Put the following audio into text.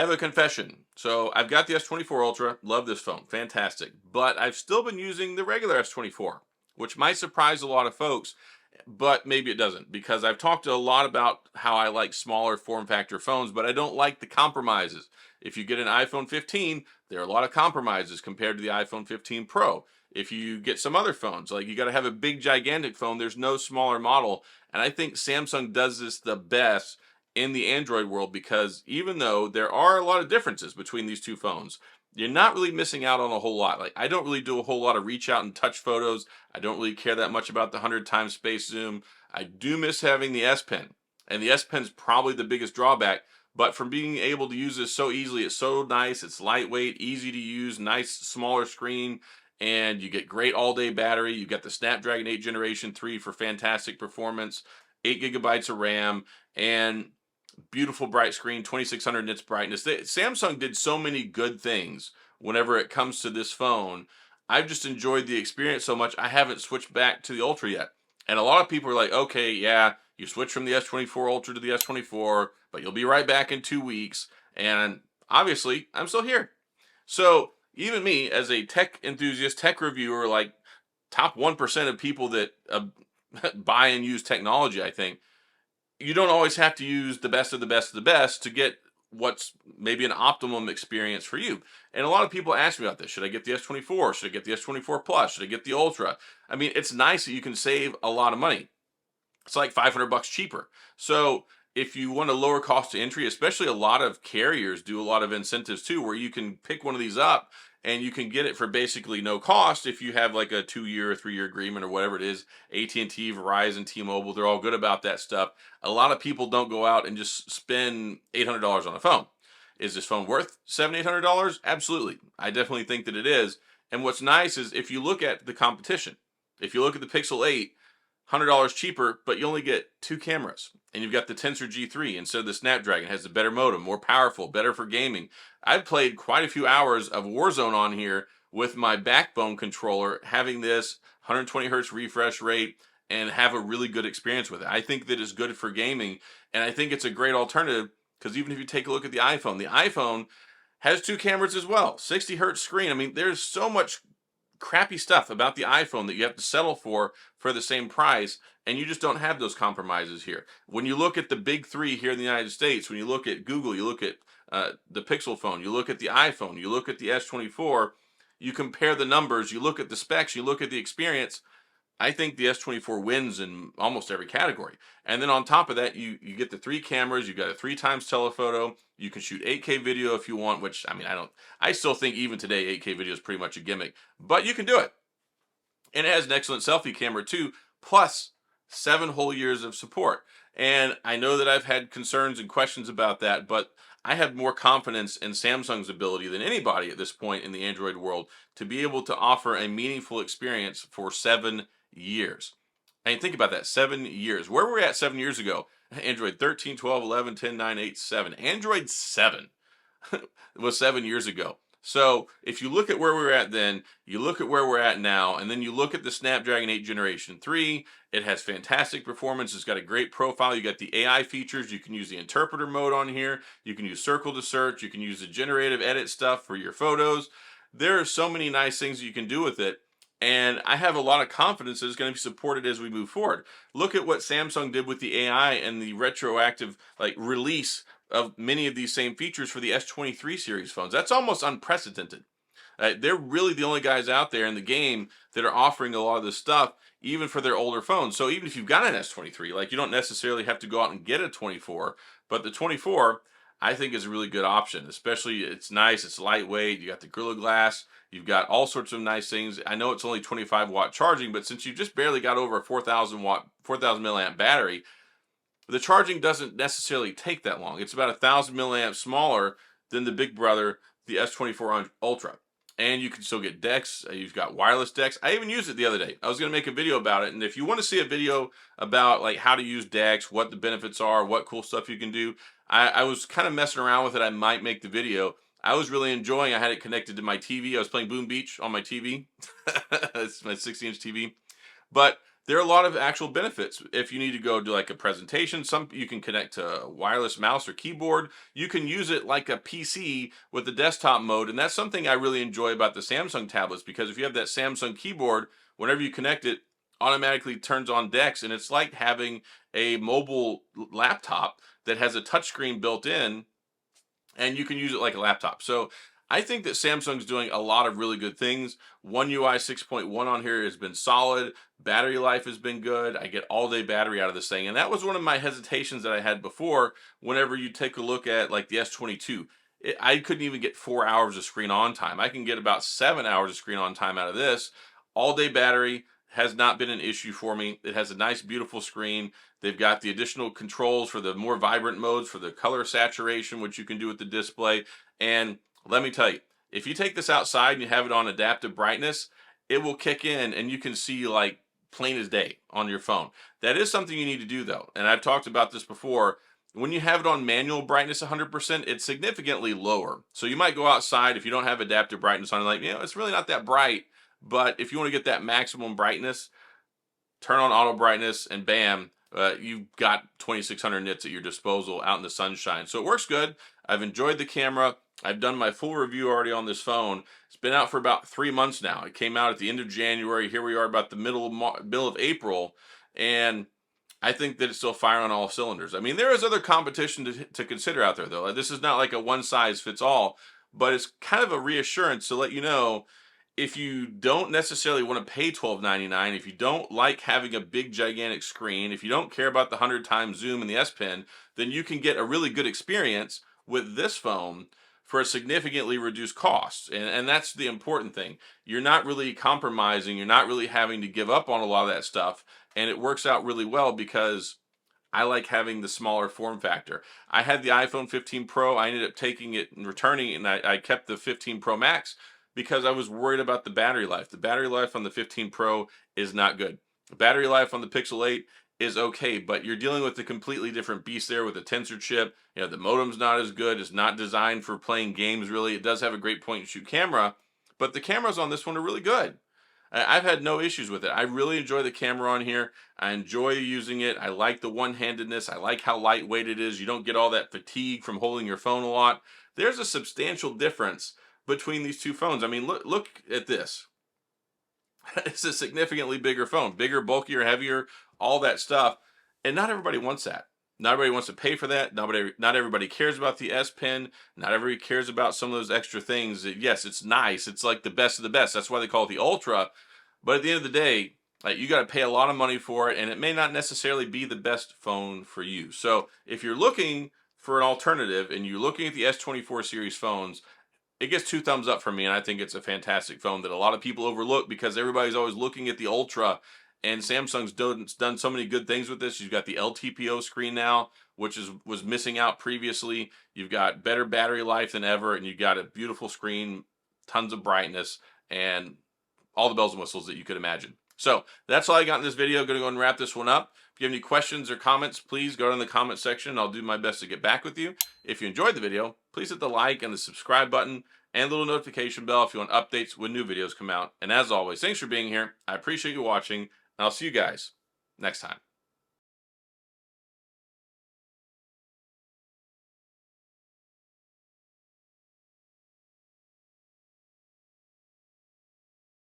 have a confession. So I've got the S24 Ultra, love this phone, fantastic. But I've still been using the regular S24, which might surprise a lot of folks, but maybe it doesn't, because I've talked a lot about how I like smaller form factor phones, but I don't like the compromises. If you get an iPhone 15, there are a lot of compromises compared to the iPhone 15 Pro. If you get some other phones, like you got to have a big, gigantic phone, there's no smaller model. And I think Samsung does this the best in the Android world, because even though there are a lot of differences between these two phones, you're not really missing out on a whole lot. Like, I don't really do a whole lot of reach out and touch photos. I don't really care that much about the 100 times space zoom. I do miss having the S Pen, and the S Pen's probably the biggest drawback. But from being able to use this so easily, it's so nice, it's lightweight, easy to use, nice smaller screen, and you get great all-day battery. You got the Snapdragon 8 Generation 3 for fantastic performance, 8 gigabytes of RAM, and beautiful bright screen, 2600 nits brightness. Samsung did so many good things whenever it comes to this phone. I've just enjoyed the experience so much, I haven't switched back to the Ultra yet. And a lot of people are like, okay, yeah, you switch from the S24 Ultra to the S24, but you'll be right back in 2 weeks. And obviously, I'm still here. So even me, as a tech enthusiast, tech reviewer, like top 1% of people that buy and use technology, I think, you don't always have to use the best of the best of the best to get what's maybe an optimum experience for you. And a lot of people ask me about this. Should I get the S24? Should I get the S24 Plus? Should I get the Ultra? I mean, it's nice that you can save a lot of money. It's like 500 bucks cheaper. So if you want a lower cost to entry, especially a lot of carriers do a lot of incentives too, where you can pick one of these up and you can get it for basically no cost if you have like a 2-year or 3-year agreement or whatever it is. AT&T, Verizon, T-Mobile, they're all good about that stuff. A lot of people don't go out and just spend $800 on a phone. Is this phone worth $700, $800? Absolutely. I definitely think that it is. And what's nice is if you look at the competition, if you look at the Pixel 8, $100 cheaper, but you only get 2 cameras. And you've got the Tensor G3 instead of the Snapdragon. It has a better modem, more powerful, better for gaming. I've played quite a few hours of Warzone on here with my Backbone controller, having this 120 hertz refresh rate, and have a really good experience with it. I think that it's good for gaming, and I think it's a great alternative, because even if you take a look at the iPhone has 2 cameras as well, 60 hertz screen. I mean, there's so much crappy stuff about the iPhone that you have to settle for the same price, and you just don't have those compromises here. When you look at the big 3 here in the United States, when you look at Google, you look at the Pixel phone, you look at the iPhone, you look at the S24, you compare the numbers, you look at the specs, you look at the experience, I think the S24 wins in almost every category. And then on top of that, you get the 3 cameras, you got a 3 times telephoto, you can shoot 8K video if you want, which, I mean, I still think even today 8K video is pretty much a gimmick, but you can do it. And it has an excellent selfie camera too, plus 7 whole years of support. And I know that I've had concerns and questions about that, but I have more confidence in Samsung's ability than anybody at this point in the Android world to be able to offer a meaningful experience for 7 years. And think about that, 7 years. Where were we at 7 years ago? Android 13, 12, 11, 10, 9, 8, 7. Android 7 was 7 years ago. So if you look at where we were at then, you look at where we're at now, and then you look at the Snapdragon 8 Generation 3, it has fantastic performance. It's got a great profile. You got the AI features. You can use the interpreter mode on here. You can use circle to search. You can use the generative edit stuff for your photos. There are so many nice things you can do with it. And I have a lot of confidence that it's going to be supported as we move forward. Look at what Samsung did with the AI and the retroactive release of many of these same features for the S23 series phones. That's almost unprecedented. They're really the only guys out there in the game that are offering a lot of this stuff, even for their older phones. So even if you've got an S23, like, you don't necessarily have to go out and get a 24, but the 24, I think, is a really good option. Especially, it's nice, it's lightweight, you got the Gorilla Glass, you've got all sorts of nice things. I know it's only 25 watt charging, but since you just barely got over a 4,000 milliamp battery, the charging doesn't necessarily take that long. It's about 1,000 milliamps smaller than the big brother, the S24 Ultra. And you can still get DeX. You've got wireless DeX. I even used it the other day. I was going to make a video about it. And if you want to see a video about like how to use DeX, what the benefits are, what cool stuff you can do, I was kind of messing around with it. I might make the video. I was really enjoying. I had it connected to my TV. I was playing Boom Beach on my TV. It's my 60-inch TV. But there are a lot of actual benefits. If you need to go do like a presentation, some you can connect to a wireless mouse or keyboard. You can use it like a PC with the desktop mode, and that's something I really enjoy about the Samsung tablets, because if you have that Samsung keyboard, whenever you connect it, automatically turns on DeX, and it's like having a mobile laptop that has a touchscreen built in, and you can use it like a laptop. So I think that Samsung's doing a lot of really good things. One UI 6.1 on here has been solid. Battery life has been good. I get all day battery out of this thing. And that was one of my hesitations that I had before. Whenever you take a look at like the S22, I couldn't even get 4 hours of screen on time. I can get about 7 hours of screen on time out of this. All day battery has not been an issue for me. It has a nice, beautiful screen. They've got the additional controls for the more vibrant modes, for the color saturation, which you can do with the display. And let me tell you, if you take this outside and you have it on adaptive brightness, it will kick in and you can see like plain as day on your phone. That is something you need to do though. And I've talked about this before. When you have it on manual brightness 100%, it's significantly lower. So you might go outside if you don't have adaptive brightness on, like, it's really not that bright. But if you want to get that maximum brightness, turn on auto brightness and bam, you've got 2600 nits at your disposal out in the sunshine. So it works good. I've enjoyed the camera. I've done my full review already on this phone. It's been out for about 3 months now. It came out at the end of January. Here we are about the middle of April. And I think that it's still firing on all cylinders. I mean, there is other competition to consider out there, though. This is not like a one size fits all, but it's kind of a reassurance to let you know, if you don't necessarily want to pay $12.99, if you don't like having a big gigantic screen, if you don't care about the 100 times zoom in the S Pen, then you can get a really good experience with this phone for a significantly reduced cost. And that's the important thing. You're not really compromising, you're not really having to give up on a lot of that stuff, and it works out really well because I like having the smaller form factor. I had the iPhone 15 Pro. I ended up taking it and returning it, and I kept the 15 Pro Max because I was worried about the battery life. The battery life on the 15 Pro is not good. The battery life on the Pixel 8 is okay, but you're dealing with a completely different beast there with a tensor chip. The modem's not as good. It's not designed for playing games, really. It does have a great point and shoot camera, but the cameras on this one are really good. I've had no issues with it. I really enjoy the camera on here. I enjoy using it. I like the one-handedness. I like how lightweight it is. You don't get all that fatigue from holding your phone a lot. There's a substantial difference between these two phones. I mean, look at this. It's a significantly bigger phone, bigger, bulkier, heavier, all that stuff. And not everybody wants that. Not everybody wants to pay for that. Not everybody cares about the S Pen. Not everybody cares about some of those extra things. Yes, it's nice. It's like the best of the best. That's why they call it the Ultra. But at the end of the day, you got to pay a lot of money for it, and it may not necessarily be the best phone for you. So if you're looking for an alternative and you're looking at the S24 series phones, it gets 2 thumbs up from me, and I think it's a fantastic phone that a lot of people overlook because everybody's always looking at the Ultra, and Samsung's done so many good things with this. You've got the LTPO screen now, which was missing out previously. You've got better battery life than ever, and you've got a beautiful screen, tons of brightness, and all the bells and whistles that you could imagine. So that's all I got in this video. Going to go and wrap this one up. If you have any questions or comments, please go in the comment section. I'll do my best to get back with you. If you enjoyed the video, please hit the like and the subscribe button and the little notification bell if you want updates when new videos come out. And as always, thanks for being here. I appreciate you watching, and I'll see you guys next time.